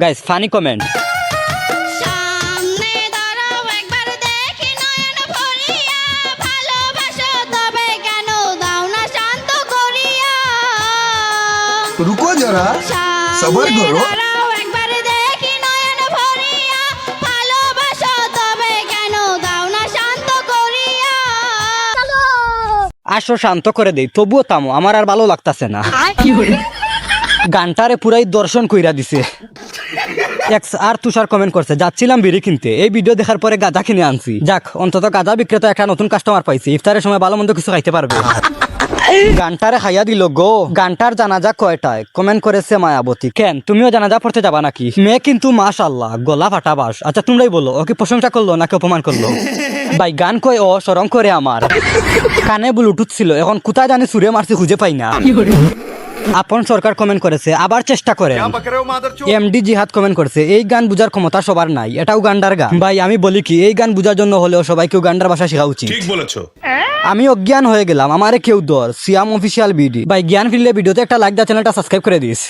Guys funny comment. সামনে দাঁড়াও একবার দেখি নয়ন ভরিয়া, ভালোবাসো তবে কেন দাও না শান্ত করিয়া। रुको जरा सबर সামনে करो। দাঁড়াও একবার দেখি নয়ন ভরিয়া, ভালোবাসো তবে কেন দাও না শান্ত করিয়া। আসো শান্ত করে দেই, তবুও তামো আমার আর ভালো লাগতাছে না। গানটারে পুরাই দর্শন কইরা দিছে। এক্স আর তুষার কমেন্ট করছে, যাচ্ছিলাম বিড়ি কিনতে, এই ভিডিও দেখার পরে গাঁজা কিনে আনছি। যাক অন্তত গাঁজা বিক্রেতা একটা নতুন কাস্টমার পাইছি, ইফতারের সময় ভালো মন্দ কিছু খাইতে পারবে। গানটারে খাইয়া দিল গো। গানটার জানাজা কয়টায়? কমেন্ট করেছে মায়াবতী। কেন তুমিও জানাজা পড়তে যাবা নাকি? মেয়ে কিন্তু মাশাআল্লাহ গলা ফাটা বাস। আচ্ছা তোমরাই বলো, ও কি প্রশংসা করলো নাকি অপমান করলো? ভাই গান কয় ও শরম করে আমার। কানে ব্লুটুথ ছিল, এখন কোথায় জানি সুরে মারছি খুঁজে পাই না। আপন সরকার কমেন্ট করেছে, আবার চেষ্টা করেন। এমডি জিহাদ কমেন্ট করেছে, এই গান বুঝার ক্ষমতা সবার নাই, এটাও গান্ডার গান। ভাই আমি বলি কি, এই গান বুঝার জন্য হলেও সবাইকেও গান্ডার ভাষা শেখা উচিত। ঠিক বলেছো। আমি অজ্ঞান হয়ে গেলাম, আমারে কেউ দর সিয়াম অফিসিয়াল বিডি। ভাই জ্ঞান ফিরলে ভিডিওতে একটা লাইক দা, চ্যানেলটা সাবস্ক্রাইব করে দিস।